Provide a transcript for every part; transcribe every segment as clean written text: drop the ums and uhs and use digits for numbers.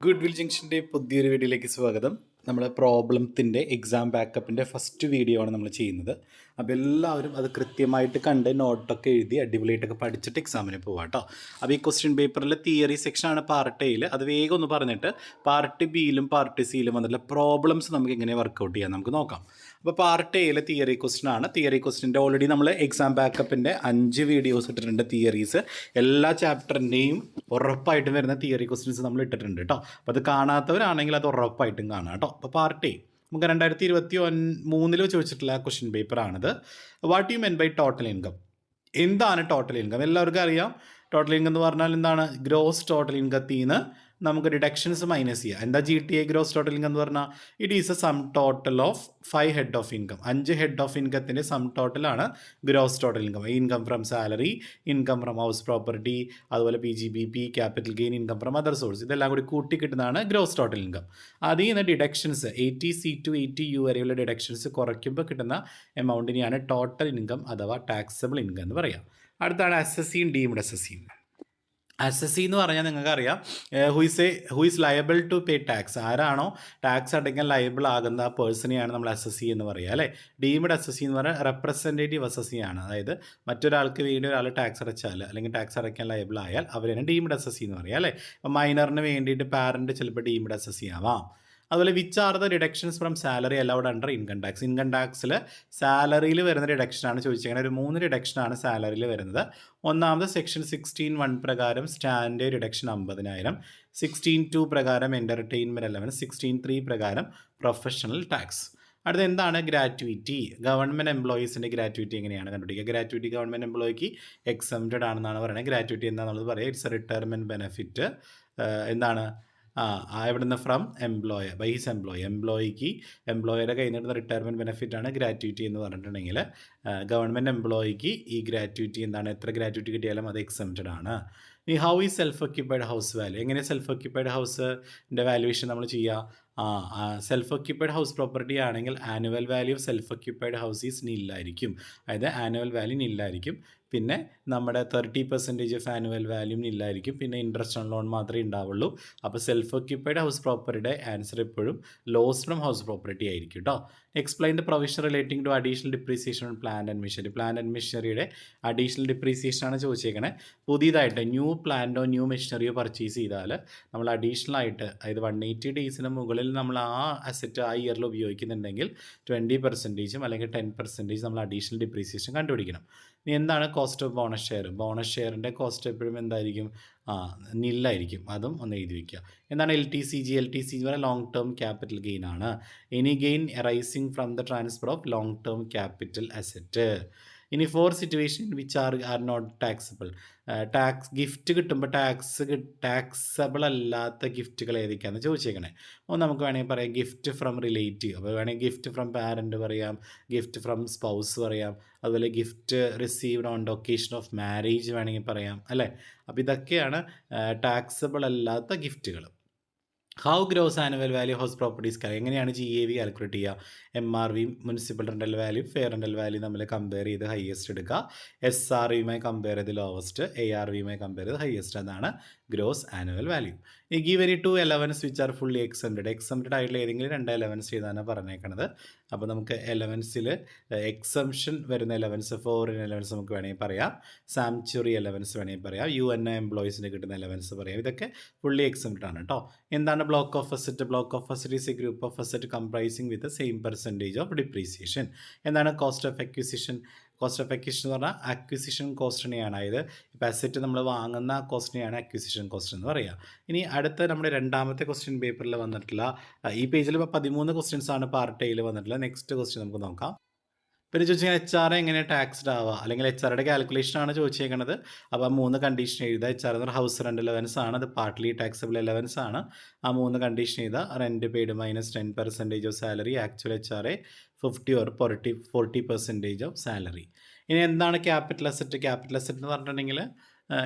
Good will ജംഗ്ഷൻ്റെ പുതിയൊരു വീഡിയോയിലേക്ക് സ്വാഗതം. നമ്മൾ പ്രോബ്ലത്തിൻ്റെ എക്സാം ബാക്കപ്പിൻ്റെ ഫസ്റ്റ് വീഡിയോ ആണ് നമ്മൾ ചെയ്യുന്നത്. അപ്പോൾ എല്ലാവരും അത് കൃത്യമായിട്ട് കണ്ട് നോട്ടൊക്കെ എഴുതി അടിപൊളിയായിട്ടൊക്കെ പഠിച്ചിട്ട് എക്സാമിന് പോവാം കേട്ടോ. അപ്പോൾ ഈ ക്വസ്റ്റ്യൻ പേപ്പറിൽ തിയറി സെക്ഷനാണ് പാർട്ട് എയിൽ. അത് വേഗം ഒന്ന് പറഞ്ഞിട്ട് പാർട്ട് ബിയിലും പാർട്ട് സിയിലും വന്നിട്ടുള്ള പ്രോബ്ലംസ് നമുക്ക് എങ്ങനെ വർക്കൗട്ട് ചെയ്യാം നമുക്ക് നോക്കാം. അപ്പോൾ പാർട്ട് എയിലെ തിയറി ക്വസ്റ്റ്യൻ ആണ്. തിയറി ക്വസ്റ്റ്യൻ്റെ ഓൾറെഡി നമ്മൾ എക്സാം ബാക്കപ്പിൻ്റെ 5 വീഡിയോസ് ഇട്ടിട്ടുണ്ട്. തിയറീസ് എല്ലാ ചാപ്റ്ററിൻ്റെയും ഉറപ്പായിട്ടും വരുന്ന തിയറി ക്വസ്റ്റ്യൻസ് നമ്മൾ ഇട്ടിട്ടുണ്ട് കേട്ടോ. അപ്പോൾ അത് കാണാത്തവരാണെങ്കിൽ അത് ഉറപ്പായിട്ടും കാണാം കേട്ടോ. അപ്പോൾ പാർട്ട് എ നമുക്ക് 2023 ചോദിച്ചിട്ടുള്ള ക്വസ്റ്റ്യൻ പേപ്പറാണിത്. What you mean by total income? എന്താണ് ടോട്ടൽ ഇൻകം? എല്ലാവർക്കും അറിയാം. ടോട്ടൽ ഇൻകം എന്ന് പറഞ്ഞാൽ എന്താണ്? ഗ്രോസ് ടോട്ടൽ ഇൻകത്തിൽ നിന്ന് നമുക്ക് ഡിഡക്ഷൻസ് മൈനസ് ചെയ്യുക. എന്താ GTA ഗ്രോസ് ടോട്ടൽ ഇൻകം എന്ന് പറഞ്ഞാൽ? It is a sum total of 5 head of income. 5 head of ഇൻകത്തിൻ്റെ സം ടോട്ടലാണ് gross total income. Income from salary, income from house property, അതുപോലെ PGBP, capital gain, income from other source, ഇതെല്ലാം കൂടി കൂട്ടി കിട്ടുന്നതാണ് gross total income. അതിൽ നിന്ന് deductions 80C to 80U വരെയുള്ള ഡിഡക്ഷൻസ് കുറയ്ക്കുമ്പോൾ കിട്ടുന്ന എമൗണ്ടിനെയാണ് ടോട്ടൽ ഇൻകം അഥവാ ടാക്സബിൾ ഇൻകം എന്ന് പറയാം. അടുത്താണ് അസസിയും ഡീംഡ് അസസിയും. അസസി എന്ന് പറഞ്ഞാൽ നിങ്ങൾക്കറിയാം, who is liable to pay tax. ആരാണോ ടാക്സ് അടയ്ക്കാൻ ലയബിൾ ആകുന്ന ആ പേഴ്സണെയാണ് നമ്മൾ അസസി എന്ന് പറയുക അല്ലേ. ഡീംഡ് അസസി എന്ന് പറഞ്ഞാൽ റെപ്രസെൻറ്റേറ്റീവ് അസസിയാണ്. അതായത് മറ്റൊരാൾക്ക് വേണ്ടി ഒരാൾ ടാക്സ് അടച്ചാൽ അല്ലെങ്കിൽ ടാക്സ് അടയ്ക്കാൻ ലയബിൾ ആയാൽ അവരാണ് ഡീംഡ് അസസി എന്ന് പറയുക അല്ലേ. അപ്പോൾ മൈനറിന് വേണ്ടിയിട്ട് പാരൻറ്റ് ചിലപ്പോൾ ഡീംഡ് അസസി ആവാം. അതുപോലെ which are the deductions from salary allowed under income tax? Income ടാക്സിൽ സാലറിയിൽ വരുന്ന ഡിഡക്ഷനാണ് ചോദിച്ചത്. ഒരു 3 ഡിഡക്ഷനാണ് സാലറിയിൽ വരുന്നത്. ഒന്നാമത് സെക്ഷൻ 16(1) പ്രകാരം സ്റ്റാൻഡേർഡ് ഡിഡക്ഷൻ 50,000, 16(2) പ്രകാരം എൻ്റർടൈൻമെൻറ്റ് അലവൻസ്, 16(3) പ്രകാരം പ്രൊഫഷണൽ ടാക്സ്. അടുത്ത എന്താണ് ഗ്രാറ്റുവിറ്റി? ഗവൺമെൻറ് എംപ്ലോയീസിൻ്റെ ഗ്രാറ്റുവിറ്റി എങ്ങനെയാണ് കണ്ടുപിടിക്കുക? ഗ്രാറ്റുവിറ്റി ഗവൺമെൻറ് എംപ്ലോയിക്ക് എക്സംപ്റ്റഡ് ആണെന്നാണ് പറയുന്നത്. ഗ്രാറ്റുവിറ്റി എന്താണെന്നുള്ളത് പറയാം. It's a retirement benefit. എന്താണ് എവിടുന്ന്? From employer, by his employee. എംപ്ലോയറുടെ കയ്യിൽ നിന്ന് റിട്ടയർമെൻറ്റ് ബെനിഫിറ്റാണ് ഗ്രാറ്റുവിറ്റി എന്ന് പറഞ്ഞിട്ടുണ്ടെങ്കിൽ ഗവൺമെൻറ് എംപ്ലോയിക്ക് ഈ ഗ്രാറ്റുവിറ്റി എന്താണ്? എത്ര ഗ്രാറ്റുവിറ്റി കിട്ടിയാലും അത് എക്സംപ്റ്റഡ് ആണ്. ഈ ഹൗ ഈ സെൽഫ് ഒക്യുപ്പൈഡ് ഹൗസ് വാല്യൂ? എങ്ങനെ സെൽഫ് ഒക്യുപ്പൈഡ് ഹൗസിൻ്റെ വാല്യൂഷൻ നമ്മൾ ചെയ്യുക? സെൽഫ് ഒക്യുപ്പൈഡ് ഹൗസ് പ്രോപ്പർട്ടി ആണെങ്കിൽ annual value of self occupied house is നില്ലായിരിക്കും. അതായത് ആനുവൽ വാല്യൂ നില്ലായിരിക്കും. പിന്നെ നമ്മുടെ 30% ഓഫ് ആനുവൽ വാല്യൂ നില്ലായിരിക്കും. പിന്നെ ഇൻട്രസ്റ്റ് ഓൺ ലോൺ മാത്രമേ ഉണ്ടാവുള്ളൂ. അപ്പോൾ സെൽഫ് ഒക്യുപ്പൈഡ് ഹൗസ് പ്രോപ്പർട്ടിയുടെ ആൻസർ എപ്പോഴും ലോസ് ഫ്രം ഹൗസ് പ്രോപ്പർട്ടി ആയിരിക്കും കേട്ടോ. Explain the provision relating to additional depreciation on plant and machinery. Plant and മെഷീനറിയുടെ അഡീഷണൽ ഡിപ്രീസിയേഷൻ ആണ് ചോദിച്ചേക്കണേ. പുതിയതായിട്ട് ന്യൂ പ്ലാന്റോ ന്യൂ മെഷീനറിയോ പർച്ചേസ് ചെയ്താൽ നമ്മൾ അഡീഷണൽ ആയിട്ട്, അതായത് 180 ഡേയ്സിന് മുകളിൽ നമ്മൾ ആ അസറ്റ് ആ ഇയറിൽ ഉപയോഗിക്കുന്നുണ്ടെങ്കിൽ 20% അല്ലെങ്കിൽ 10% നമ്മൾ അഡീഷണൽ ഡിപ്രീസിയേഷൻ കണ്ടുപിടിക്കണം. ഇനി എന്താണ് cost of bonus share? Bonus ഷെയറിൻ്റെ കോസ്റ്റ് എപ്പോഴും എന്തായിരിക്കും? നില്ലായിരിക്കും. അതും ഒന്ന് എഴുതി വയ്ക്കുക. എന്താണ് LTCG? LTCG എന്ന് പറഞ്ഞാൽ ലോങ് ടേം ക്യാപിറ്റൽ ഗെയിൻ ആണ്. Any gain arising from the transfer of long term capital asset. ഇനി 4 situation which are not taxable. Gift കിട്ടുമ്പോൾ ടാക്സബിൾ അല്ലാത്ത ഗിഫ്റ്റുകൾ ഏതൊക്കെയാണെന്ന് ചോദിച്ചേക്കണേ. അപ്പോൾ നമുക്ക് വേണമെങ്കിൽ പറയാം ഗിഫ്റ്റ് ഫ്രം റിലേറ്റീവ്. അപ്പോൾ വേണമെങ്കിൽ ഗിഫ്റ്റ് ഫ്രം പാരൻറ്റ് പറയാം, ഗിഫ്റ്റ് ഫ്രം സ്പൗസ് പറയാം, അതുപോലെ gift received on occasion of marriage വേണമെങ്കിൽ പറയാം അല്ലേ. അപ്പോൾ ഇതൊക്കെയാണ് ടാക്സബിൾ അല്ലാത്ത ഗിഫ്റ്റുകൾ. How gross annual value house properties? എങ്ങനെയാണ് GAV കാൽക്കുലേറ്റ് ചെയ്യുക? MRV municipal rental value, fair rental value തമ്മിൽ കമ്പയർ ചെയ്ത് ഹയസ്റ്റ് എടുക്കുക. SRVയുമായി കമ്പയർ ചെയ്ത് ലോവസ്റ്റ്, ARVയുമായി കമ്പയർ ചെയ്ത് ഹയസ്റ്റ്. അതാണ് ഗ്രോസ് ആനുവൽ വാല്യൂ. ഈ give any 2 allowances which are fully exempted ആയിട്ടുള്ള ഏതെങ്കിലും 2 എലവൻസ് ചെയ്താണ് പറഞ്ഞേക്കണത്. അപ്പോൾ നമുക്ക് എലവൻസിൽ എക്സംഷൻ വരുന്ന എലവൻസ്, ഫോറിൻ എലവൻസ് നമുക്ക് വേണമെങ്കിൽ പറയാം, സാങ്ച്വറി എലവൻസ് വേണമെങ്കിൽ പറയാം, UNO എംപ്ലോയീസിന് കിട്ടുന്ന എലവൻസ് പറയാം. ഇതൊക്കെ ഫുള്ളി എക്സംപ്റ്റഡ് ആണ് കേട്ടോ. എന്താണ് block of asset? Block of asset is a group of asset comprising with same percentage of depreciation. എന്താണ് cost of acquisition? Cost of acquisition എന്ന് പറഞ്ഞാൽ അക്വിസിഷൻ കോസ്റ്റിനെയാണ്, അതായത് ഇപ്പോൾ അസറ്റ് നമ്മൾ വാങ്ങുന്ന കോസ്റ്റിനെയാണ് അക്വിസിഷൻ കോസ്റ്റ് എന്ന് പറയുക. ഇനി അടുത്ത നമ്മുടെ രണ്ടാമത്തെ ക്വസ്റ്റ്യൻ പേപ്പറിൽ വന്നിട്ടുള്ള ഈ പേജിൽ ഇപ്പോൾ 13 ക്വസ്റ്റ്യൻസ് ആണ് പാർട്ട് എയിൽ വന്നിട്ടുള്ളത്. നെക്സ്റ്റ് ക്വസ്റ്റ്യൻ നമുക്ക് നോക്കാം. പിന്നെ ചോദിച്ചാൽ HR എങ്ങനെ ടാക്സ്ഡ് ആവുക, അല്ലെങ്കിൽ HR കാൽക്കുലേഷൻ ആണ് ചോദിച്ചേക്കുന്നത്. അപ്പോൾ 3 കണ്ടീഷൻ എഴുതുക. HR എന്ന് പറഞ്ഞാൽ ഹൗസ് റെൻ്റ് അലവൻസ് ആണ്, അത് പാർട്ട്ലി ടാക്സബിൾ അലവൻസ് ആണ്. ആ 3 കണ്ടീഷൻ എഴുതുക. Rent paid minus 10% of salary, actual HR 50 or 40% of salary. ഇനി എന്താണ് ക്യാപിറ്റൽ അസറ്റ്? ക്യാപിറ്റൽ അസറ്റ് എന്ന് പറഞ്ഞിട്ടുണ്ടെങ്കിൽ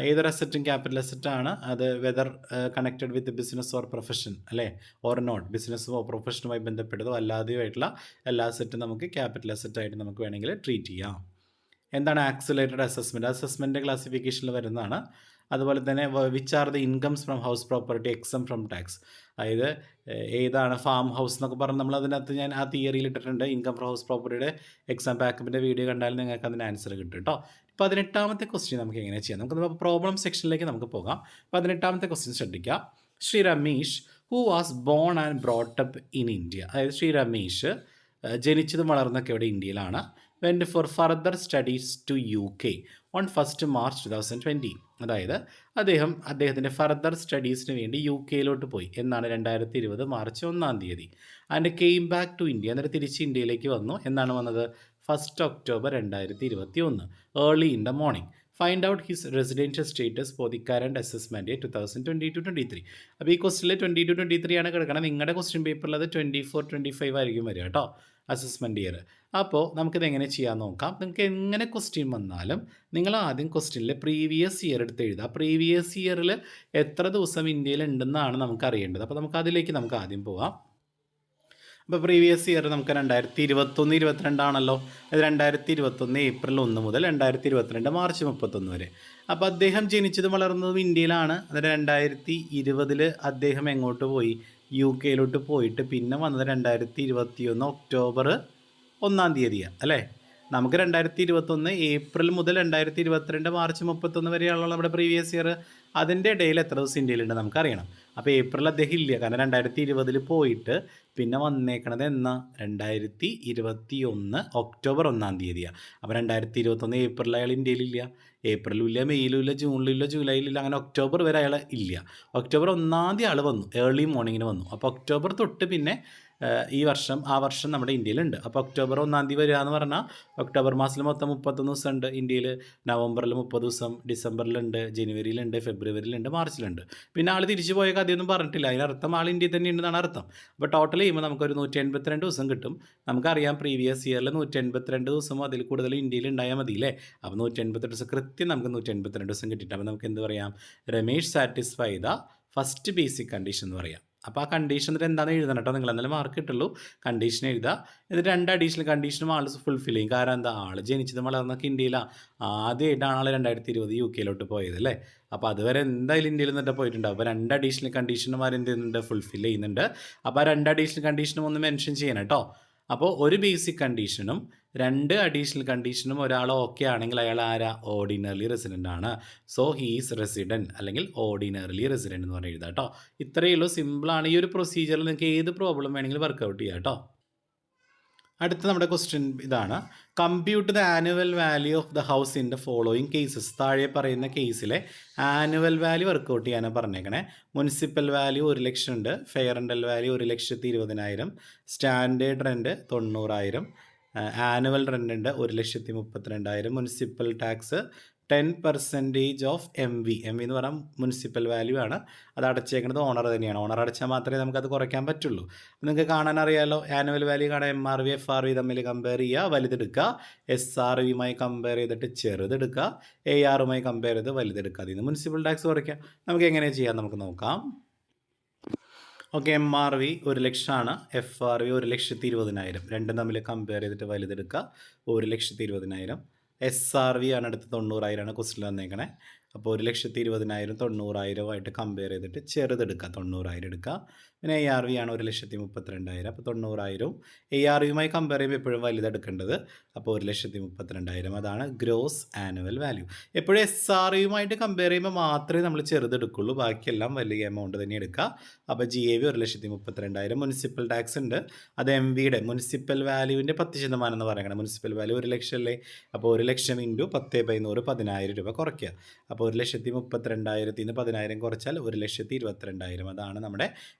ഏതൊരു അസറ്റും ക്യാപിറ്റൽ അസറ്റാണ്. അത് whether connected with business or profession അല്ലേ, ഓർ നോട്ട്. ബിസിനസ്സോ പ്രൊഫഷനുമായി ബന്ധപ്പെട്ടതോ അല്ലാതെയോ ആയിട്ടുള്ള എല്ലാ അസറ്റും നമുക്ക് ക്യാപിറ്റൽ അസറ്റായിട്ട് നമുക്ക് വേണമെങ്കിൽ ട്രീറ്റ് ചെയ്യാം. എന്താണ് ആക്സിലറേറ്റഡ് അസസ്മെൻറ്റ്? അസസ്മെൻറ്റ് ക്ലാസിഫിക്കേഷനിൽ വരുന്നതാണ്. അതുപോലെ തന്നെ which are the incomes from house property exempt from tax, അതായത് ഏതാണ് ഫാം ഹൗസ് എന്നൊക്കെ പറഞ്ഞ് നമ്മൾ അതിനകത്ത് ഞാൻ ആ തിയറിയിൽ ഇട്ടിട്ടുണ്ട്. ഇൻകം ഫ്രം ഹൗസ് പ്രോപ്പർട്ടിയുടെ എക്സാം ബാക്കപ്പിൻ്റെ വീഡിയോ കണ്ടാൽ നിങ്ങൾക്ക് അതിന് ആൻസർ കിട്ടും കേട്ടോ. 18ാമത്തെ ക്വസ്റ്റ്യൻ നമുക്ക് എങ്ങനെ ചെയ്യാം, നമുക്ക് പ്രോബ്ലം സെക്ഷനിലേക്ക് നമുക്ക് പോകാം. 18ാമത്തെ ക്വസ്റ്റ്യൻ ശ്രദ്ധിക്കുക. Shri Ramesh who was born and brought up in India, അതായത് ശ്രീ രമേഷ് ജനിച്ചതും വളർന്നൊക്കെ ഇവിടെ ഇന്ത്യയിലാണ്. Went for further studies to UK on 1 March 2020, അതായത് അദ്ദേഹത്തിൻ്റെ ഫർദർ സ്റ്റഡീസിന് വേണ്ടി UK പോയി എന്നാണ് 2020 March 1 and came back to India, എന്നിട്ട് തിരിച്ച് ഇന്ത്യയിലേക്ക് വന്നു. എന്നാണ് വന്നത് 1 October 2021 early in the morning. Find out his residential status for the current assessment 2022-23. അപ്പോൾ ഈ ക്വസ്റ്റിൽ 22-23 ആണ് കിടക്കണം. നിങ്ങളുടെ ക്വസ്റ്റ്യൻ പേപ്പറിൽ അത് 24-25 ആയിരിക്കും വരിക കേട്ടോ, അസസ്മെൻറ്റ് ഇയർ. അപ്പോൾ നമുക്കിത് എങ്ങനെ ചെയ്യാൻ നോക്കാം. നിങ്ങൾക്ക് എങ്ങനെ ക്വസ്റ്റ്യൻ വന്നാലും നിങ്ങൾ ആദ്യം ക്വസ്റ്റ്യനിൽ പ്രീവിയസ് ഇയർ എടുത്ത് എഴുതുക. പ്രീവിയസ് ഇയറിൽ എത്ര ദിവസം ഇന്ത്യയിൽ ഉണ്ടെന്നാണ് നമുക്ക് അറിയേണ്ടത്. അപ്പോൾ നമുക്ക് അതിലേക്ക് നമുക്ക് ആദ്യം പോകാം. അപ്പോൾ പ്രീവിയസ് ഇയർ നമുക്ക് 2021-22 ആണല്ലോ. അത് 2021 ഏപ്രിൽ 1 മുതൽ 2022 മാർച്ച് 31 വരെ. അപ്പോൾ അദ്ദേഹം ജനിച്ചതും വളർന്നതും ഇന്ത്യയിലാണ്. അത് 2020 അദ്ദേഹം എങ്ങോട്ട് പോയി, UK പോയിട്ട് പിന്നെ വന്നത് 2021 ഒക്ടോബർ 1 അല്ലേ. നമുക്ക് 2021 ഏപ്രിൽ മുതൽ 2022 മാർച്ച് 31 വരെയുള്ള നമ്മുടെ പ്രീവിയസ് ഇയർ. അതിൻ്റെ ഇടയിൽ എത്ര ദിവസം ഇന്ത്യയിലുണ്ട് നമുക്കറിയണം. അപ്പോൾ ഏപ്രിൽ അദ്ദേഹം ഇല്ല, കാരണം 2020 പോയിട്ട് പിന്നെ വന്നേക്കണത് എന്നാ 2021 ഒക്ടോബർ 1. അപ്പോൾ 2021 ഏപ്രിൽ അയാൾ ഇന്ത്യയിലില്ല, ഏപ്രിലും ഇല്ല, മെയ്യിലും ഇല്ല, ജൂണിലും ഇല്ല, ജൂലൈയിലും ഇല്ല, അങ്ങനെ ഒക്ടോബർ വരെ അയാൾ ഇല്ല. ഒക്ടോബർ 1 ആൾ വന്നു, ഏർലി മോർണിംഗിന് വന്നു. അപ്പോൾ ഒക്ടോബർ തൊട്ട് പിന്നെ ആ വർഷം നമ്മുടെ ഇന്ത്യയിലുണ്ട്. അപ്പോൾ ഒക്ടോബർ 1 വരിക എന്ന് പറഞ്ഞാൽ ഒക്ടോബർ മാസത്തിൽ മൊത്തം 31 ദിവസം ഉണ്ട് ഇന്ത്യയിൽ. നവംബറിൽ 30 ദിവസം, ഡിസംബറിലുണ്ട്, ജനുവരിയിലുണ്ട്, ഫെബ്രുവരിയിലുണ്ട്, മാർച്ചിലുണ്ട്. പിന്നെ ആൾ തിരിച്ചു പോയ കഥയൊന്നും പറഞ്ഞിട്ടില്ല. അതിനർത്ഥം ആൾ ഇന്ത്യയിൽ തന്നെ ഉണ്ടെന്നാണ് അർത്ഥം. അപ്പോൾ ടോട്ടൽ ചെയ്യുമ്പോൾ നമുക്കൊരു 182 ദിവസം കിട്ടും. നമുക്കറിയാം പ്രീവിയസ് ഇയറിൽ 182 ദിവസമോ അതിൽ കൂടുതൽ ഇന്ത്യയിൽ ഉണ്ടായാൽ മതിയില്ലേ. അപ്പോൾ 182 ദിവസം കൃത്യം നമുക്ക് 182 ദിവസം കിട്ടിയിട്ട് അപ്പോൾ നമുക്ക് എന്ത് പറയാം, Ramesh satisfy the first basic condition എന്ന് പറയാം. അപ്പോൾ ആ കണ്ടീഷൻ എന്നിട്ട് എന്താണെന്ന് എഴുതണം കേട്ടോ. നിങ്ങൾ എന്നാലും മാർക്ക് കിട്ടുള്ളൂ. കണ്ടീഷൻ എഴുതുക. എന്നിട്ട് 2 അഡീഷണൽ കണ്ടീഷനും ആൾ ഫുൾഫിൽ ചെയ്യും. കാരണം എന്താ, ആൾ ജനിച്ചത് വളർന്നൊക്കെ ഇന്ത്യയിലാണ്. ആദ്യമായിട്ടാണ് ആൾ 2020 UK പോയത് അല്ലേ. അപ്പോൾ അതുവരെ എന്തായാലും ഇന്ത്യയിൽ നിന്നിട്ട് പോയിട്ടുണ്ടാവും. അപ്പോൾ 2 അഡീഷണൽ കണ്ടീഷനുമാർ എന്ത് ചെയ്യുന്നുണ്ട്, ഫുൾഫിൽ ചെയ്യുന്നുണ്ട്. അപ്പോൾ ആ 2 അഡീഷണൽ കണ്ടീഷനും ഒന്ന് മെൻഷൻ ചെയ്യണം കേട്ടോ. അപ്പോൾ ഒരു ബേസിക് കണ്ടീഷനും 2 അഡീഷണൽ കണ്ടീഷനും ഒരാൾ ഓക്കെ ആണെങ്കിൽ അയാൾ ആരാ, ഓർഡിനറി റെസിഡൻ്റ് ആണ്. സോ ഹീസ് റെസിഡൻറ്റ് അല്ലെങ്കിൽ ഓർഡിനറിലി റെസിഡൻറ്റ് എന്ന് പറഞ്ഞ് എഴുതാം കേട്ടോ. ഇത്രയേ ഉള്ളൂ, സിമ്പിളാണ്. ഈ ഒരു പ്രൊസീജിയറിൽ നിങ്ങൾക്ക് ഏത് പ്രോബ്ലം വേണമെങ്കിലും വർക്കൗട്ട് ചെയ്യാം കേട്ടോ. അടുത്ത നമ്മുടെ ക്വസ്റ്റ്യൻ ഇതാണ്. Compute the annual value of the house in the following cases. താഴെ പറയുന്ന കേസിലെ ആനുവൽ വാല്യൂ വർക്കൗട്ട് ചെയ്യാനാണ് പറഞ്ഞേക്കണേ. മുനിസിപ്പൽ വാല്യൂ 1 ലക്ഷം ഉണ്ട്, fair rental value 1,20,000, standard rent 90,000, annual rent ഉണ്ട് 1,32,000, മുനിസിപ്പൽ ടാക്സ് 10% ഓഫ് MV എന്ന് പറഞ്ഞാൽ മുനിസിപ്പൽ വാല്യൂ ആണ്. അത് അടച്ചേക്കുന്നത് ഓണർ തന്നെയാണ്. ഓണർ അടച്ചാൽ മാത്രമേ നമുക്കത് കുറയ്ക്കാൻ പറ്റുള്ളൂ. നിങ്ങൾക്ക് കാണാൻ അറിയാമല്ലോ, ആനുവൽ വാല്യൂ കാണാൻ MRV FRV തമ്മിൽ കമ്പയർ ചെയ്യുക, വലുതെടുക്കുക. SRVയുമായി കമ്പയർ ചെയ്തിട്ട് ചെറുതെടുക്കുക. ARയുമായി കമ്പയർ ചെയ്ത് വലുതെടുക്കുക. അതിൽ നിന്ന് മുനിസിപ്പൽ ടാക്സ് കുറയ്ക്കുക. നമുക്ക് എങ്ങനെ ചെയ്യാം നമുക്ക് നോക്കാം. ഓക്കെ, MRV 1 ലക്ഷമാണ്, FRV 1,20,000. രണ്ടും തമ്മിൽ കമ്പയർ ചെയ്തിട്ട് വലുതെടുക്കുക, 1,20,000. SRV ആണ് അടുത്ത് 90,000 ക്വസ്റ്റിൽ വന്നേക്കണേ. അപ്പോൾ 1,20,000 90,000 കമ്പയർ ചെയ്തിട്ട് ചെറുതെടുക്കുക, 90,000 എടുക്കുക. പിന്നെ ARV ആണ് 1,32,000. അപ്പോൾ 90,000 ARVയുമായി കമ്പയർ ചെയ്യുമ്പോൾ എപ്പോഴും വലുതെടുക്കേണ്ടത്. അപ്പോൾ 1,32,000 അതാണ് ഗ്രോസ് ആനുവൽ വാല്യൂ. എപ്പോഴും SRVയുമായിട്ട് കമ്പയർ ചെയ്യുമ്പോൾ മാത്രമേ നമ്മൾ ചെറുതെടുക്കുള്ളൂ, ബാക്കിയെല്ലാം വലിയ എമൗണ്ട് തന്നെ എടുക്കുക. അപ്പോൾ GAV 1,32,000. മുനിസിപ്പൽ ടാക്സ് ഉണ്ട്, അത് MVയുടെ മുനിസിപ്പൽ വാല്യൂവിൻ്റെ 10% എന്ന് പറയണം. മുനിസിപ്പൽ വാല്യൂ 1 ലക്ഷം അല്ലേ. അപ്പോൾ 1 ലക്ഷം ഇൻറ്റു 10/100 10,000 രൂപ കുറയ്ക്കുക. അപ്പോൾ 1,32,000 10,000 കുറച്ചാൽ 1,22,000. അതാണ് നമ്മുടെ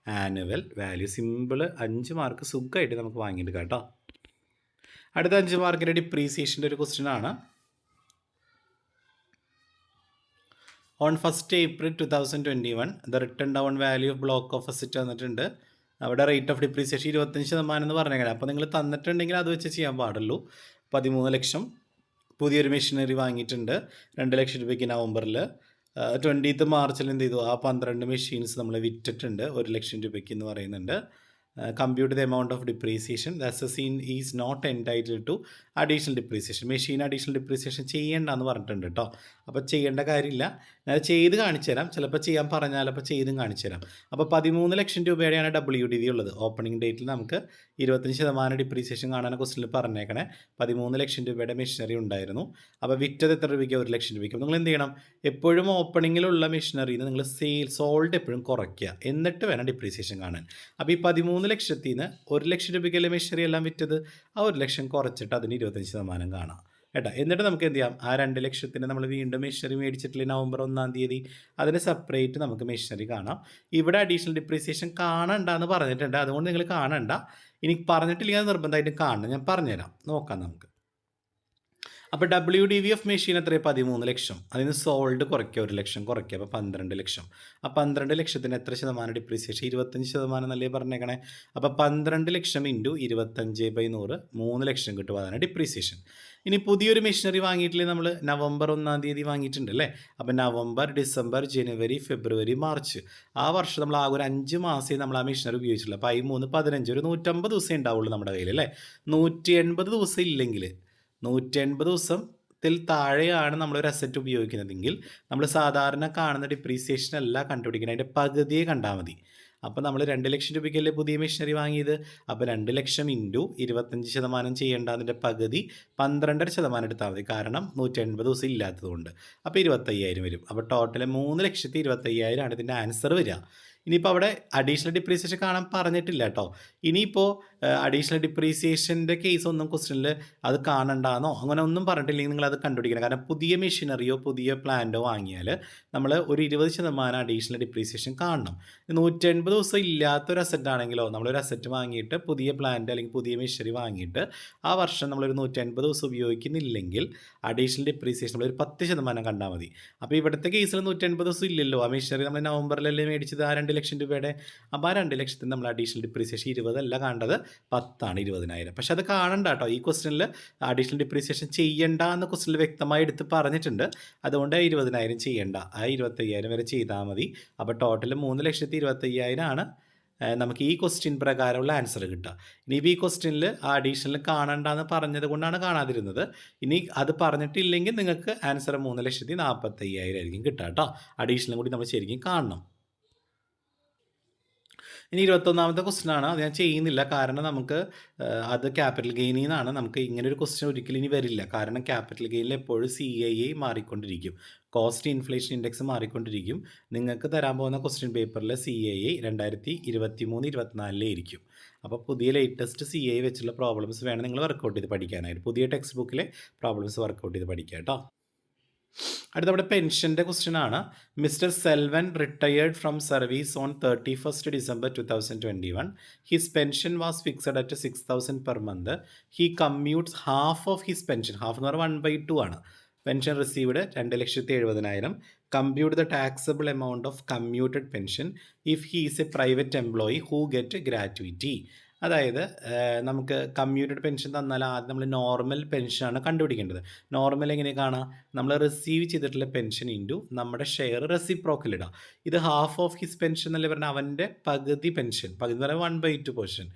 ആനുവൽ വാല്യൂ. സിമ്പിൾ, 5 മാർക്ക് സുഖമായിട്ട് നമുക്ക് വാങ്ങിയെടുക്കാം കേട്ടോ. അടുത്ത 5 മാർക്കിൻ്റെ ഡിപ്രീസിയേഷൻ്റെ ഒരു ക്വസ്റ്റ്യൻ ആണ്. On 1 April 2021 the written down value of block of asset തന്നിട്ടുണ്ട്. അവിടെ റേറ്റ് ഓഫ് ഡിപ്രീസിയേഷൻ 25% എന്ന് പറഞ്ഞേക്കാം. അപ്പോൾ നിങ്ങൾ തന്നിട്ടുണ്ടെങ്കിൽ അത് വെച്ച് ചെയ്യാൻ പാടുള്ളൂ. 13 ലക്ഷം പുതിയൊരു മെഷീനറി വാങ്ങിയിട്ടുണ്ട്, 2 ലക്ഷം രൂപയ്ക്ക് നവംബറിൽ. 20th മാർച്ചിൽ എന്ത് ചെയ്തു, ആ 12 മെഷീൻസ് നമ്മൾ വിറ്റിട്ടുണ്ട് 1 ലക്ഷം രൂപയ്ക്ക് എന്ന് പറയുന്നുണ്ട്. compute the amount of depreciation. The assessee is not entitled to additional depreciation. Machine additional depreciation ചെയ്യേണ്ടെന്ന് പറഞ്ഞിട്ടുണ്ട് കേട്ടോ. അപ്പോൾ ചെയ്യേണ്ട കാര്യമില്ല. ഞാൻ ചെയ്ത് കാണിച്ചു തരാം. ചിലപ്പോൾ ചെയ്യാൻ പറഞ്ഞാൽ അപ്പോൾ ചെയ്തും കാണിച്ചു തരാം. അപ്പോൾ 13 ലക്ഷം രൂപയുടെയാണ് WDV ഉള്ളത്. ഓപ്പണിംഗ് ഡേറ്റിൽ നമുക്ക് 25% ഡിപ്രീസിയേഷൻ കാണാൻ ക്വസ്റ്റിനിൽ പറഞ്ഞേക്കണേ. 13 ലക്ഷം രൂപയുടെ മെഷീനറി ഉണ്ടായിരുന്നു. അപ്പോൾ വിറ്റത് എത്ര രൂപയ്ക്ക്? 1 ലക്ഷം രൂപയ്ക്ക്. നിങ്ങൾ എന്ത് ചെയ്യണം? എപ്പോഴും ഓപ്പണിങ്ങിലുള്ള മെഷീനറിയിൽ നിങ്ങൾ സോൾഡ് എപ്പോഴും കുറയ്ക്കുക, എന്നിട്ട് വേണം ഡിപ്രീസിയേഷൻ കാണാൻ. അപ്പോൾ ഈ 13 ലക്ഷത്തിൽ നിന്ന് 1 ലക്ഷം രൂപയ്ക്കല്ലേ മെഷീനറി എല്ലാം വിറ്റത്? ആ 1 ലക്ഷം കുറച്ചിട്ട് അതിന് 25% കാണാം കേട്ടോ. എന്നിട്ട് നമുക്ക് എന്ത് ചെയ്യാം? ആ 2 ലക്ഷത്തിന് നമ്മൾ വീണ്ടും മെഷീനറി മേടിച്ചിട്ടില്ല നവംബർ 1-ാം തീയതി, അതിന് സെപ്പറേറ്റ് നമുക്ക് മെഷീനറി കാണാം. ഇവിടെ അഡീഷണൽ ഡിപ്രീസിയേഷൻ കാണണ്ടെന്ന് പറഞ്ഞിട്ടുണ്ട്, അതുകൊണ്ട് നിങ്ങൾ കാണണ്ട. ഇനി പറഞ്ഞിട്ടില്ലെങ്കിൽ നിർബന്ധമായിട്ടും കാണണം. ഞാൻ പറഞ്ഞുതരാം, നോക്കാം നമുക്ക്. അപ്പോൾ WDV ഓഫ് മെഷീൻ എത്രയാണ്? 13 ലക്ഷം. അതിന് സോൾഡ് കുറയ്ക്കുക, 1 ലക്ഷം കുറയ്ക്കുക, അപ്പോൾ 12 ലക്ഷം. ആ 12 ലക്ഷത്തിന് എത്ര ശതമാനം ഡിപ്രീസിയേഷൻ? 25% എന്നല്ലേ പറഞ്ഞേക്കണേ. അപ്പോൾ 12 ലക്ഷം ഇൻറ്റു 25/100 3 ലക്ഷം കിട്ടും. അതാണ് ഡിപ്രീസിയേഷൻ. ഇനി പുതിയൊരു മെഷീനറി വാങ്ങിയിട്ടില്ലേ നമ്മൾ? നവംബർ 1-ാം തീയതി വാങ്ങിയിട്ടുണ്ട് അല്ലേ? അപ്പോൾ നവംബർ, ഡിസംബർ, ജനുവരി, ഫെബ്രുവരി, മാർച്ച്, ആ വർഷം നമ്മൾ ആകെ ഒരു 5 മാസമേ നമ്മൾ ആ മെഷീനറി ഉപയോഗിച്ചിട്ടുള്ളൂ. അപ്പോൾ 13, 15, ഒരു 150 ദിവസമേ ഉണ്ടാവുള്ളൂ നമ്മുടെ കയ്യിൽ അല്ലേ? 180 ദിവസം ഇല്ലെങ്കിൽ, 180 ദിവസത്തിൽ താഴെയാണ് നമ്മളൊരു അസറ്റ് ഉപയോഗിക്കുന്നതെങ്കിൽ നമ്മൾ സാധാരണ കാണുന്ന ഡിപ്രീസിയേഷൻ അല്ല കണ്ടുപിടിക്കുന്നത്, അതിൻ്റെ പകുതിയെ കണ്ടാൽ മതി. അപ്പോൾ നമ്മൾ 2 ലക്ഷം രൂപയ്ക്കല്ലേ പുതിയ മെഷീനറി വാങ്ങിയത്? അപ്പോൾ 2 ലക്ഷം ഇൻറ്റു 25% ചെയ്യേണ്ട, അതിൻ്റെ പകുതി 12.5% എടുത്താൽ മതി. കാരണം 180 ദിവസം ഇല്ലാത്തതുകൊണ്ട്. അപ്പോൾ 25,000 വരും. അപ്പോൾ ടോട്ടൽ 3,25,000 ആണ് ഇതിൻ്റെ ആൻസർ വരിക. ഇനിയിപ്പോൾ അവിടെ അഡീഷണൽ ഡിപ്രീസിയേഷൻ കാണാൻ പറഞ്ഞിട്ടില്ല കേട്ടോ. ഇനിയിപ്പോൾ അഡീഷണൽ ഡിപ്രീസിയേഷൻ്റെ കേസ് ഒന്നും ക്വസ്റ്റ്യനിൽ അത് കാണണ്ടെന്നോ അങ്ങനെ ഒന്നും പറഞ്ഞിട്ടില്ലെങ്കിൽ നിങ്ങൾ അത് കണ്ടുപിടിക്കണം. കാരണം പുതിയ മെഷീനറിയോ പുതിയ പ്ലാന്റോ വാങ്ങിയാൽ നമ്മൾ ഒരു 20% അഡീഷണൽ ഡിപ്രീസിയേഷൻ കാണണം. 180 ദിവസം ഇല്ലാത്തൊരു അസറ്റ് ആണെങ്കിലോ, നമ്മളൊരു അസറ്റ് വാങ്ങിയിട്ട് പുതിയ പ്ലാന്റ് അല്ലെങ്കിൽ പുതിയ മെഷീനറി വാങ്ങിയിട്ട് ആ വർഷം നമ്മളൊരു 180 ദിവസം ഉപയോഗിക്കുന്നില്ലെങ്കിൽ അഡീഷണൽ ഡിപ്രീസിയേഷൻ നമ്മളൊരു 10% കണ്ടാൽ മതി. അപ്പോൾ ഇവിടുത്തെ കേസിൽ 180 ദിവസം ഇല്ലല്ലോ. ആ മെഷീനറി നമ്മൾ നവംബറിലല്ലേ മേടിച്ചത്, ആ 2 ലക്ഷം രൂപയുടെ. അപ്പോൾ ആ 2 ലക്ഷത്തിന് നമ്മൾ അഡീഷണൽ ഡിപ്രീസിയേഷൻ 20 അല്ല കാണേണ്ടത്, 10 ആണ്, 20,000. പക്ഷെ അത് കാണണ്ട കേട്ടോ. ഈ ക്വസ്റ്റനിൽ അഡീഷണൽ ഡിപ്രീസിയേഷൻ ചെയ്യണ്ട എന്ന് ക്വസ്റ്റനിൽ വ്യക്തമായി എടുത്ത് പറഞ്ഞിട്ടുണ്ട്. അതുകൊണ്ട് 20,000 ചെയ്യണ്ട, ആ 25,000 വരെ ചെയ്താൽ മതി. അപ്പോൾ ടോട്ടൽ 3,25,000 ആണ് നമുക്ക് ഈ ക്വസ്റ്റ്യൻ പ്രകാരമുള്ള ആൻസർ കിട്ടുക. ഇനിയിപ്പോൾ ഈ ക്വസ്റ്റ്യനിൽ ആ അഡീഷണൽ കാണണ്ടെന്ന് പറഞ്ഞത് കൊണ്ടാണ് കാണാതിരുന്നത്. ഇനി അത് പറഞ്ഞിട്ടില്ലെങ്കിൽ നിങ്ങൾക്ക് ആൻസർ 3,45,000 ആയിരിക്കും കിട്ടുക കേട്ടോ. അഡീഷണലും കൂടി നമ്മൾ ശരിക്കും കാണണം. ഇനി 21ാമത്തെ ക്വസ്റ്റ്യനാണ്. അത് ഞാൻ ചെയ്യുന്നില്ല, കാരണം നമുക്ക് അത് ക്യാപിറ്റൽ ഗെയിനിൽ നിന്നാണ്. നമുക്ക് ഇങ്ങനൊരു ക്വസ്റ്റ്യൻ ഒരിക്കലും ഇനി വരില്ല. കാരണം ക്യാപിറ്റൽ ഗെയിനിൽ എപ്പോഴും CII മാറിക്കൊണ്ടിരിക്കും, കോസ്റ്റ് ഇൻഫ്ലേഷൻ ഇൻഡെക്സ് മാറിക്കൊണ്ടിരിക്കും. നിങ്ങൾക്ക് തരാൻ പോകുന്ന ക്വസ്റ്റ്യൻ പേപ്പറിൽ CII 2023-24 ഇരിക്കും. അപ്പോൾ പുതിയ ലേറ്റസ്റ്റ് CII വെച്ചുള്ള പ്രോബ്ലംസ് വേണം നിങ്ങൾ വർക്കൗട്ട് ചെയ്ത് പഠിക്കാനായിട്ട്. പുതിയ ടെക്സ്റ്റ് ബുക്കിലെ പ്രോബ്ലംസ് വർക്കൗട്ട് ചെയ്ത് പഠിക്കുക കേട്ടോ. അടുത്ത നമ്മുടെ പെൻഷൻ്റെ ക്വസ്റ്റ്യൻ ആണ്. Mr Selvan retired from service on 31st December 2021. His pension was fixed at 6,000 per month. He commutes half of his pension, half എന്ന് പറഞ്ഞാൽ 1/2 ആണ്. Pension received 2,70,000. Compute the taxable amount of commuted pension if he is a private employee who get gratuity. അതായത് നമുക്ക് commuted pension തന്നാൽ ആദ്യം നമ്മൾ normal പെൻഷനാണ് കണ്ടുപിടിക്കേണ്ടത്. Normal എങ്ങനെ കാണാം? നമ്മൾ റിസീവ് ചെയ്തിട്ടുള്ള പെൻഷൻ ഇൻറ്റു നമ്മുടെ ഷെയർ റെസിപ്രോക്കൽ ഇടാം. ഇത് ഹാഫ് ഓഫ് ഹിസ് പെൻഷൻ എന്നല്ലേ പറഞ്ഞാൽ അവൻ്റെ പകുതി പെൻഷൻ, പകുതി എന്ന് പറയുമ്പോൾ 1/2 പോർഷൻ.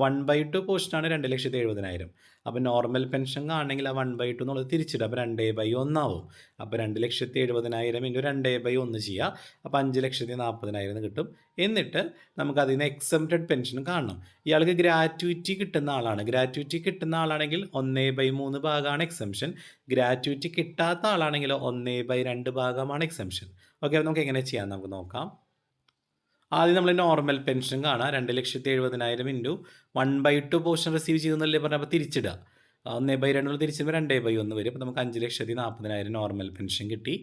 1/2 പോർഷനാണ് 2,70,000. അപ്പോൾ നോർമൽ പെൻഷൻ ആണെങ്കിൽ ആ 1/2 എന്നുള്ളത് തിരിച്ചിടുക. അപ്പോൾ 2/1 ആവും. അപ്പോൾ 2,70,000 ഇൻറ്റു 2/1 ചെയ്യുക. അപ്പോൾ 5,40,000 കിട്ടും. എന്നിട്ട് നമുക്ക് അതിൽ നിന്ന് എക്സംപ്റ്റഡ് പെൻഷൻ കാണണം. ഇയാൾക്ക് ഗ്രാറ്റുവിറ്റി കിട്ടുന്ന ആളാണ്. ഗ്രാറ്റുവിറ്റി കിട്ടുന്ന ആളാണെങ്കിൽ 1/3 ഭാഗമാണ് എക്സംഷൻ. ഗ്രാറ്റുവിറ്റി കിട്ടാത്ത ആളാണെങ്കിൽ 1/2 ഭാഗമാണ് എക്സംഷൻ. ഓക്കെ, അപ്പോൾ നമുക്ക് എങ്ങനെ ചെയ്യാം നമുക്ക് നോക്കാം. ആദ്യം നമ്മൾ നോർമൽ പെൻഷൻ കാണാം. 2,70,000 ഇൻറ്റു 1/2 പോർഷൻ റിസീവ് ചെയ്തെന്നല്ലേ പറഞ്ഞാൽ, അപ്പോൾ തിരിച്ചിടുക. 1/2 തിരിച്ചുമ്പോൾ 2/1 വരും. അപ്പോൾ നമുക്ക് 5,40,000 നോർമൽ പെൻഷൻ കിട്ടി.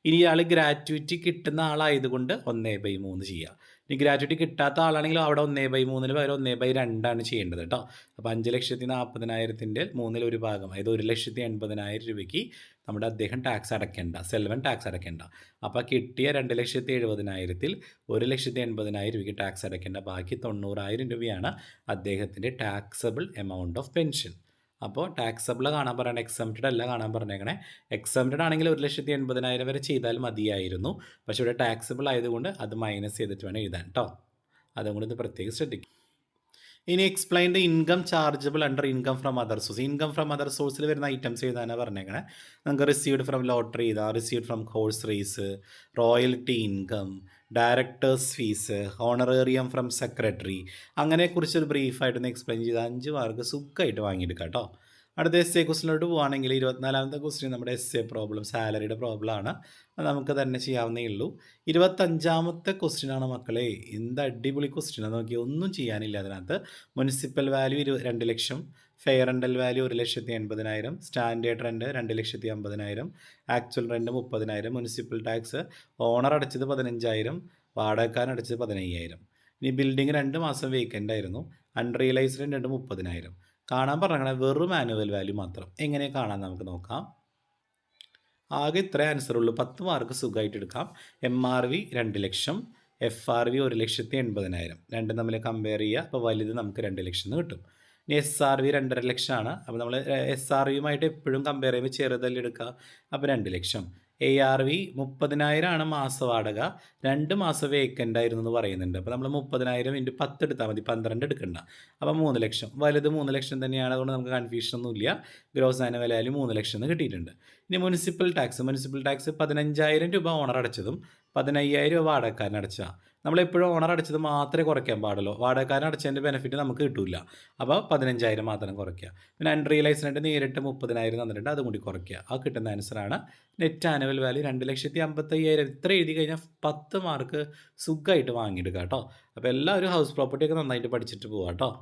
ഇനി ഇയാൾ ഗ്രാറ്റുവിറ്റി കിട്ടുന്ന ആളായതുകൊണ്ട് 1/3 ചെയ്യുക. ഇനി ഗ്രാറ്റുവിറ്റി കിട്ടാത്ത ആളാണെങ്കിൽ അവിടെ 1/3 പകരം 1/2 ചെയ്യേണ്ടത് കേട്ടോ. അപ്പോൾ 5,40,000 1/3 ഭാഗം, അതായത് 1,80,000 രൂപയ്ക്ക് നമ്മുടെ അദ്ദേഹം ടാക്സ് അടയ്ക്കേണ്ട, സെൽവൻ ടാക്സ് അടയ്ക്കേണ്ട. അപ്പോൾ കിട്ടിയ 2,70,000 1,80,000 രൂപയ്ക്ക് ടാക്സ് അടയ്ക്കേണ്ട. ബാക്കി 90,000 രൂപയാണ് അദ്ദേഹത്തിൻ്റെ ടാക്സബിൾ എമൗണ്ട് ഓഫ് പെൻഷൻ. അപ്പോൾ ടാക്സബിൾ കാണാൻ പറയണേ, എക്സംപ്റ്റഡ് അല്ല കാണാൻ പറഞ്ഞേക്കണേ. എക്സംപ്റ്റഡ് ആണെങ്കിൽ 1,80,000 വരെ ചെയ്താൽ മതിയായിരുന്നു. പക്ഷേ ഇവിടെ ടാക്സബിൾ ആയതുകൊണ്ട് അത് മൈനസ് ചെയ്തിട്ട് വേണം എഴുതാൻ കേട്ടോ. അതുകൊണ്ട് ഇത് പ്രത്യേകം ശ്രദ്ധിക്കും. ഇനി explain the income chargeable under income from other source. Income from other സോഴ്സിൽ വരുന്ന ഐറ്റംസ് എഴുതാനാണ് പറഞ്ഞേക്കണേ. നമുക്ക് റിസീവ്ഡ് ഫ്രം ലോട്ടറി എഴുതാം, received from horse race, royalty income, directors fees, honorarium from secretary, അങ്ങനെക്കുറിച്ചൊരു ബ്രീഫായിട്ടൊന്ന് എക്സ്പ്ലെയിൻ ചെയ്ത് 5 മാർക്ക് സുഖമായിട്ട് വാങ്ങിയെടുക്കാം കേട്ടോ. അടുത്ത എസ് എ ക്വസ്റ്റിനോട്ട് പോവുകയാണെങ്കിൽ 24ാമത്തെ ക്വസ്റ്റ്യൻ നമ്മുടെ എസ് എ പ്രോബ്ലം, സാലറിയുടെ പ്രോബ്ലമാണ്. അത് നമുക്ക് തന്നെ ചെയ്യാവുന്നേ ഉള്ളൂ. 25ാമത്തെ ക്വസ്റ്റ്യനാണ് മക്കളെ. എന്ത് അടിപൊളി ക്വസ്റ്റ്യനാണ് നോക്കി, ഒന്നും ചെയ്യാനില്ല അതിനകത്ത്. Municipal value 2 lakh, fair rental value 1,80,000, standard rent 2,50,000, actual rent 30,000, municipal tax owner അടച്ചത് 15,000, വാടകക്കാരൻ അടച്ചത് 15,000. ഇനി ബിൽഡിംഗ് 2 മാസം വേക്കൻ്റ് ആയിരുന്നു, അൺറിയലൈസ്ഡ് റെൻറ്റ് 30,000. കാണാൻ പറഞ്ഞാൽ വെറും ആനുവൽ വാല്യൂ മാത്രം. എങ്ങനെ കാണാൻ നമുക്ക് നോക്കാം. ആകെ ഇത്രേ ആൻസർ ഉള്ളൂ. 10 മാർക്ക് സുഖമായിട്ട് എടുക്കാം. MRV 2 ലക്ഷം, FRV 1,80,000. രണ്ടും തമ്മിൽ കമ്പയർ ചെയ്യുക. അപ്പോൾ വലുത് നമുക്ക് 2 ലക്ഷം എന്ന് കിട്ടും. ഇനി SRV 2.5 ലക്ഷമാണ്. അപ്പോൾ നമ്മൾ SRVയുമായിട്ട് എപ്പോഴും കമ്പയർ ചെയ്യുമ്പോൾ ചെറുതല്ലേ എടുക്കുക. അപ്പോൾ 2 ലക്ഷം. ARV 30,000 മാസ വാടക, 2 മാസം വേക്കൻ്റ് ആയിരുന്നു എന്ന് പറയുന്നുണ്ട്. അപ്പോൾ നമ്മൾ 30,000 × 10 എടുത്താൽ മതി, 12 എടുക്കണ്ട. അപ്പോൾ 3 ലക്ഷം. വലുത് 3 ലക്ഷം തന്നെയാണ്. അതുകൊണ്ട് നമുക്ക് കൺഫ്യൂഷൻ ഒന്നുമില്ല. ഗ്രോസ് ആനുവൽ വാല്യൂ 3 ലക്ഷം എന്ന് കിട്ടിയിട്ടുണ്ട്. ഇനി മുനിസിപ്പൽ ടാക്സ് 15,000 രൂപ ഓണർ അടച്ചതും 15,000 രൂപ വാടകക്കാരൻ അടച്ചതാണ്. നമ്മളെപ്പോഴും ഓണർ അടച്ചത് മാത്രമേ കുറയ്ക്കാൻ പാടുള്ളൂ. വാടകക്കാരൻ അടച്ചതിൻ്റെ ബെനിഫിറ്റ് നമുക്ക് കിട്ടില്ല. അപ്പോൾ 15,000 മാത്രം കുറയ്ക്കുക. പിന്നെ അൺറിയലൈസ്ഡ് നേരിട്ട് 30,000 തന്നിട്ടുണ്ട്, അതും കൂടി കുറയ്ക്കുക. ആ കിട്ടുന്ന ആൻസറാണ്. Net annual value 2,55,000. ഇത്ര എഴുതി കഴിഞ്ഞാൽ 10 മാർക്ക് സുഖമായിട്ട് വാങ്ങിയെടുക്കുക കേട്ടോ. അപ്പോൾ എല്ലാവരും ഹൗസ് പ്രോപ്പർട്ടിയൊക്കെ നന്നായിട്ട് പഠിച്ചിട്ട് പോവാം കേട്ടോ.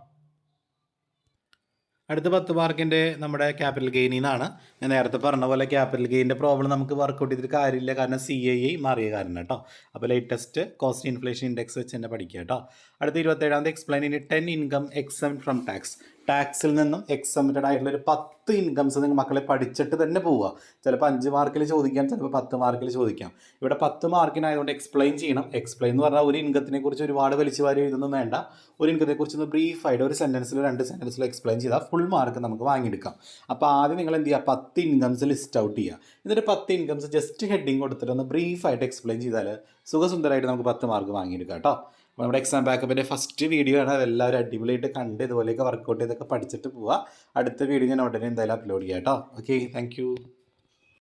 അടുത്ത 10 മാർക്കിൻ്റെ നമ്മുടെ ക്യാപിറ്റൽ ഗെയിനിൽ നിന്നാണ്. ഞാൻ നേരത്തെ പറഞ്ഞ പോലെ ക്യാപിറ്റൽ ഗെയിൻ്റെ പ്രോബ്ലം നമുക്ക് വർക്കൗട്ട് ചെയ്തിട്ട് കാര്യമില്ല, കാരണം CII മാറിയ കാരണം കേട്ടോ. അപ്പോൾ ലേറ്റസ്റ്റ് കോസ്റ്റ് ഇൻഫ്ലേഷൻ ഇൻഡെക്സ് വെച്ച് തന്നെ പഠിക്കുക കേട്ടോ. അടുത്ത 27ാമത്തെ explain in 10 income exempt from tax. ടാക്സിൽ നിന്നും എക്സംപ്റ്റഡ് ആയിട്ടുള്ള ഒരു 10 ഇൻകംസ് നിങ്ങൾ മക്കളെ പഠിച്ചിട്ട് തന്നെ പോവുക. ചിലപ്പോൾ 5 മാർക്കിൽ ചോദിക്കാം, ചിലപ്പോൾ 10 മാർക്കിൽ ചോദിക്കാം. ഇവിടെ 10 മാർക്കിനായതുകൊണ്ട് എക്സ്പ്ലെയിൻ ചെയ്യണം. എക്സ്പ്ലെയിൻ എന്ന് പറഞ്ഞാൽ ഒരു ഇൻകത്തിനെ കുറിച്ച് ഒരുപാട് വലിച്ചു വാരി എഴുതൊന്നും വേണ്ട. ഒരു ഇൻകത്തിനെ കുറിച്ച് ഒന്ന് ബ്രീഫായിട്ട് ഒരു സെൻറ്റൻസിലോ 2 സെൻറ്റൻസിലോ എക്സ്പ്ലെയിൻ ചെയ്താൽ ഫുൾ മാർക്ക് നമുക്ക് വാങ്ങിയെടുക്കാം. അപ്പോൾ ആദ്യം നിങ്ങൾ എന്ത് ചെയ്യുക, 10 ഇൻകംസ് ലിസ്റ്റ് ഔട്ട് ചെയ്യുക. എന്നിട്ട് 10 ഇൻകംസ് ജസ്റ്റ് ഹെഡിങ് കൊടുത്തിട്ട് ഒന്ന് ബ്രീഫായിട്ട് എക്സ്പ്ലെയിൻ ചെയ്താൽ സുഖസുന്ദരമായിട്ട് നമുക്ക് 10 മാർക്ക് വാങ്ങിയെടുക്കാം കേട്ടോ. അപ്പോൾ നമ്മുടെ എക്സാം ബാക്കപ്പിൻ്റെ ഫസ്റ്റ് വീഡിയോ ആണ്. അതെല്ലാവരും അടിപൊളിയായിട്ട് കണ്ട് ഇതുപോലെയൊക്കെ വർക്കൗട്ട് ചെയ്തൊക്കെ പഠിച്ചിട്ട് പോവുക. അടുത്ത വീഡിയോ ഞാൻ ഉടനെ എന്തായാലും അപ്ലോഡ് ചെയ്യാം കേട്ടോ. Okay, thank